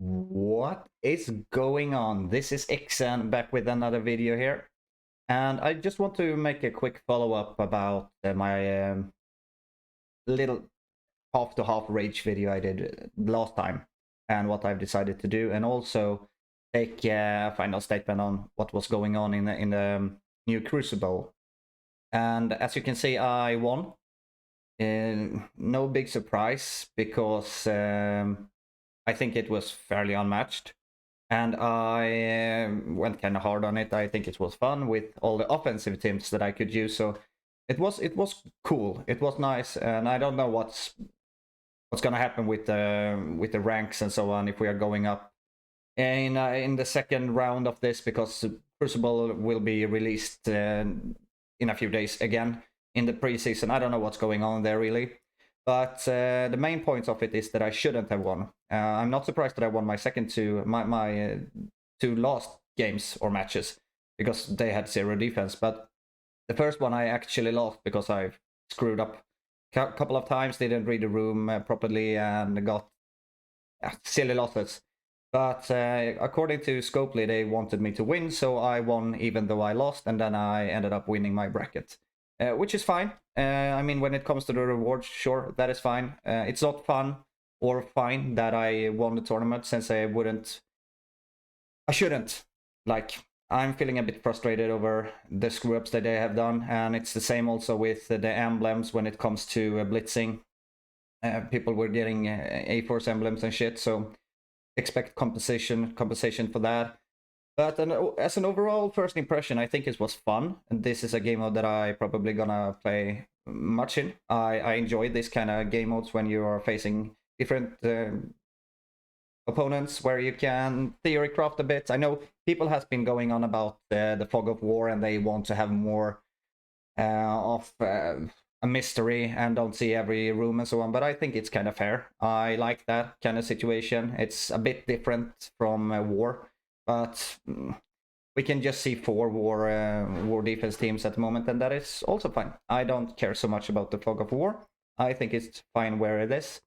What is going on? This is Ixen back with another video here. And I just want to make a quick follow-up about my little half-to-half rage video I did last time and what I've decided to do, and also take a final statement on what was going on in the new Crucible. And as you can see, I won. No big surprise because I think it was fairly unmatched. And I went kind of hard on it. I think it was fun with all the offensive teams that I could use. So it was cool. It was nice, and I don't know what's gonna happen with the ranks and so on if we are going up in the second round of this, because Crucible will be released in a few days again in the preseason. I don't know what's going on there really. But the main point of it is that I shouldn't have won. I'm not surprised that I won my my two last games or matches because they had zero defense. But the first one I actually lost because I screwed up a couple of times, didn't read the room properly, and got silly losses. But according to Scopely, they wanted me to win, so I won even though I lost, and then I ended up winning my bracket. Which is fine. I mean, when it comes to the rewards, sure, that is fine. It's not fun or fine that I won the tournament, since I shouldn't. Like, I'm feeling a bit frustrated over the screw-ups that they have done, and it's the same also with the emblems when it comes to blitzing. People were getting A-Force emblems and shit, so expect compensation for that. But as an overall first impression, I think it was fun. And this is a game mode that I probably gonna play much in. I enjoy this kind of game modes when you are facing different opponents where you can theory craft a bit. I know people has been going on about the fog of war, and they want to have more of a mystery and don't see every room and so on, but I think it's kind of fair. I like that kind of situation. It's a bit different from war, but we can just see four war defense teams at the moment, and that is also fine. I don't care so much about the fog of war. I think it's fine where it is.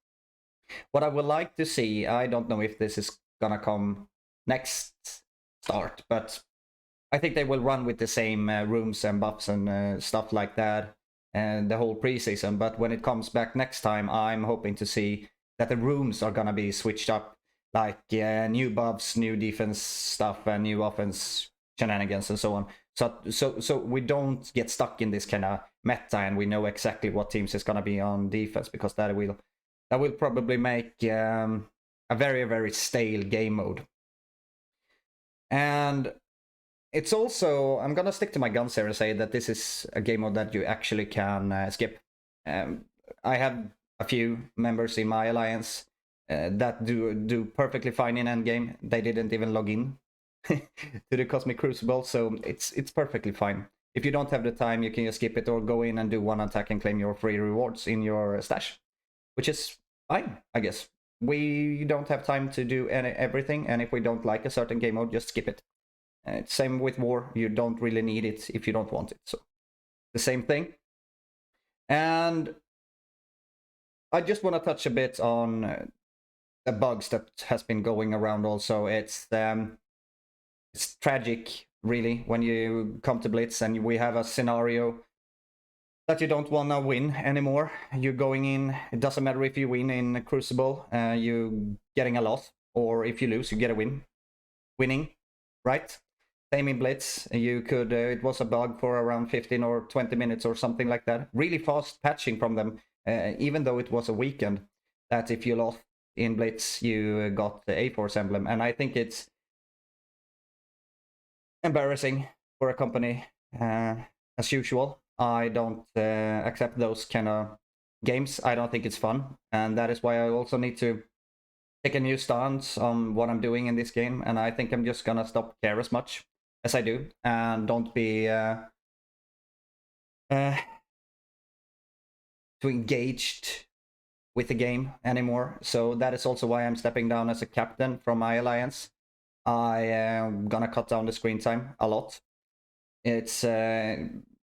What I would like to see, I don't know if this is gonna come next start, but I think they will run with the same rooms and buffs and stuff like that, and the whole preseason. But when it comes back next time, I'm hoping to see that the rooms are gonna be switched up, like new buffs, new defense stuff, and new offense shenanigans and so on. So we don't get stuck in this kind of meta, and we know exactly what teams is gonna be on defense, because that will probably make a very stale game mode. And it's also, I'm gonna stick to my guns here and say that this is a game mode that you actually can skip. I have a few members in my alliance that do perfectly fine in endgame. They didn't even log in to the Cosmic Crucible, so it's perfectly fine. If you don't have the time, you can just skip it or go in and do one attack and claim your free rewards in your stash, which is fine, I guess. We don't have time to do everything, and if we don't like a certain game mode, just skip it. Same with war, you don't really need it if you don't want it, so the same thing. And I just want to touch a bit on the bugs that has been going around also. It's tragic, really, when you come to Blitz and we have a scenario that you don't want to win anymore. You're going in, it doesn't matter if you win in Crucible, you getting a loss, or if you lose, you get a win. Winning, right? Same in Blitz. You could, it was a bug for around 15 or 20 minutes or something like that. Really fast patching from them, even though it was a weekend, that if you lost in Blitz, you got the A-Force emblem. And I think it's embarrassing for a company, as usual. I don't accept those kind of games. I don't think it's fun. And that is why I also need to take a new stance on what I'm doing in this game. And I think I'm just gonna stop care as much as I do, and don't be too engaged with the game anymore. So that is also why I'm stepping down as a captain from my alliance. I am gonna cut down the screen time a lot. It's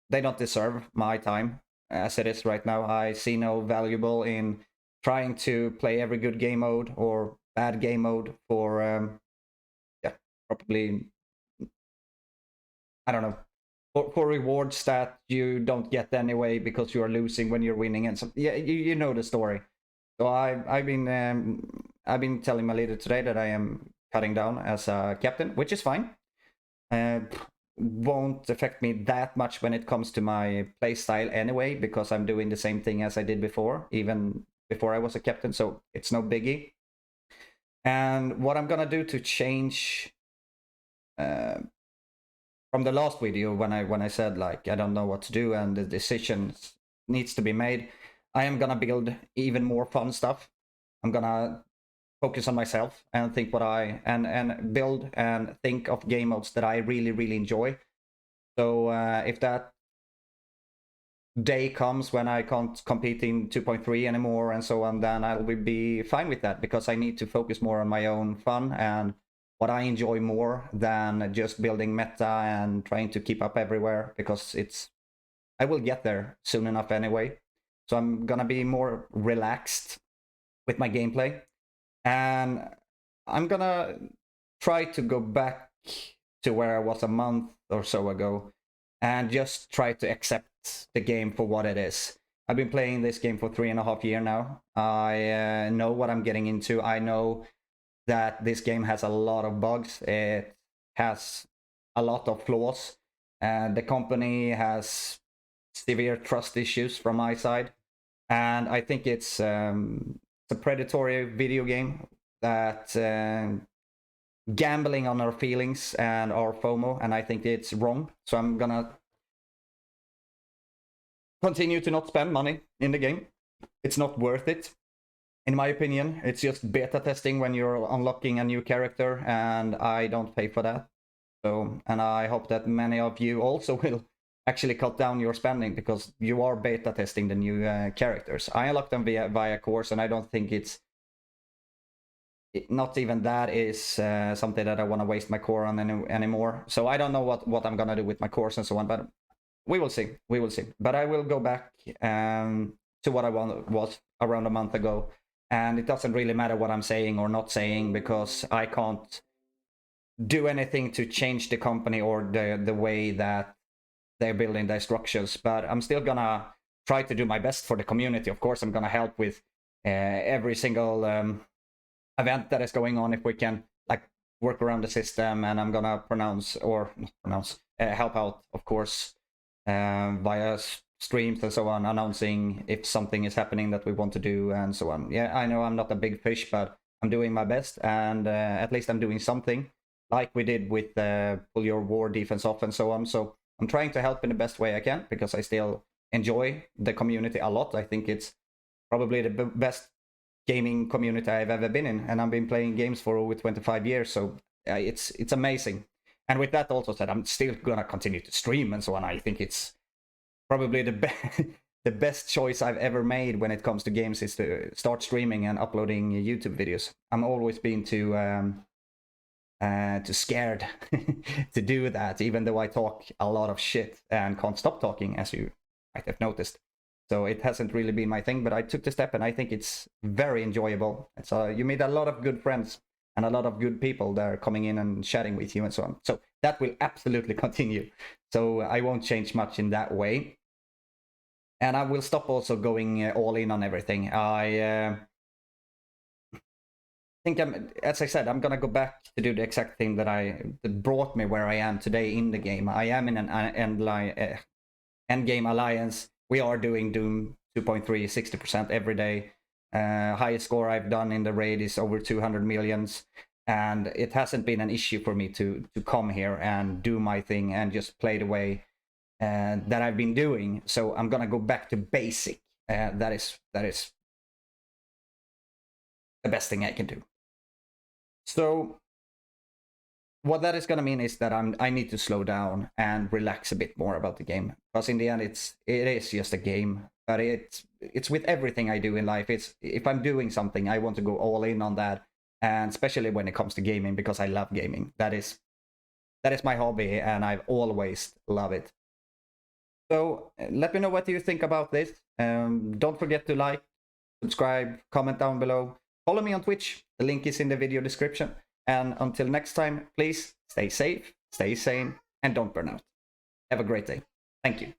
they don't deserve my time as it is right now. I see no valuable in trying to play every good game mode or bad game mode for yeah, probably, I don't know, for rewards that you don't get anyway because you are losing when you're winning, and so yeah, you know the story. So I've been telling my leader today that I am cutting down as a captain, which is fine. Uh, won't affect me that much when it comes to my play style anyway, because I'm doing the same thing as I did before, even before I was a captain. So it's no biggie. And what I'm gonna do to change uh, from the last video when I said like I don't know what to do and the decisions needs to be made, I am gonna build even more fun stuff. I'm gonna focus on myself and think what I and build and think of game modes that I really enjoy. So if that day comes when I can't compete in 2.3 anymore and so on, then I'll be fine with that, because I need to focus more on my own fun and what I enjoy more than just building meta and trying to keep up everywhere, because I will get there soon enough anyway. So I'm gonna be more relaxed with my gameplay, and I'm gonna try to go back to where I was a month or so ago and just try to accept the game for what it is. I've been playing this game for 3.5 years now. I know what I'm getting into. I know that this game has a lot of bugs. It has a lot of flaws. And the company has severe trust issues from my side. And I think it's a predatory video game that gambling on our feelings and our FOMO, and I think it's wrong. So I'm gonna continue to not spend money in the game. It's not worth it, in my opinion. It's just beta testing when you're unlocking a new character, and I don't pay for that. So, and I hope that many of you also will actually cut down your spending, because you are beta testing the new characters. I unlocked them via course, and I don't think it's not even that is something that I want to waste my core on anymore. So I don't know what I'm gonna do with my course and so on, but we will see. We will see. But I will go back to what I was around a month ago, and it doesn't really matter what I'm saying or not saying, because I can't do anything to change the company or the way that they're building their structures. But I'm still gonna try to do my best for the community. Of course, I'm gonna help with every single event that is going on if we can, like, work around the system, and I'm gonna help out, of course, via streams and so on, announcing if something is happening that we want to do and so on. Yeah, I know I'm not a big fish, but I'm doing my best, and at least I'm doing something, like we did with pull your war defense off and so on. So I'm trying to help in the best way I can, because I still enjoy the community a lot. I think it's probably the best gaming community I've ever been in, and I've been playing games for over 25 years, so it's amazing. And with that also said, I'm still gonna continue to stream and so on. I think it's probably the best choice I've ever made when it comes to games, is to start streaming and uploading YouTube videos. I'm always been too scared to do that, even though I talk a lot of shit and can't stop talking, as you might have noticed. So it hasn't really been my thing, but I took the step, and I think it's very enjoyable. It's you meet a lot of good friends and a lot of good people there coming in and chatting with you and so on. So that will absolutely continue. So I won't change much in that way. And I will stop also going all in on everything. I think as I said, I'm gonna go back to do the exact thing that brought me where I am today in the game. I am in an end game alliance. We are doing Doom 2.3 60% every day. Highest score I've done in the raid is over 200 millions, and it hasn't been an issue for me to come here and do my thing and just play the way that I've been doing. So I'm gonna go back to basic. That is the best thing I can do. So what that is going to mean is that I need to slow down and relax a bit more about the game, because in the end it is just a game. But it's with everything I do in life. It's if I'm doing something, I want to go all in on that, and especially when it comes to gaming, because I love gaming. That is my hobby, and I've always loved it. So let me know what you think about this. Don't forget to like, subscribe, comment down below. follow me on Twitch. The link is in the video description. And until next time, please stay safe, stay sane, and don't burn out. Have a great day. Thank you.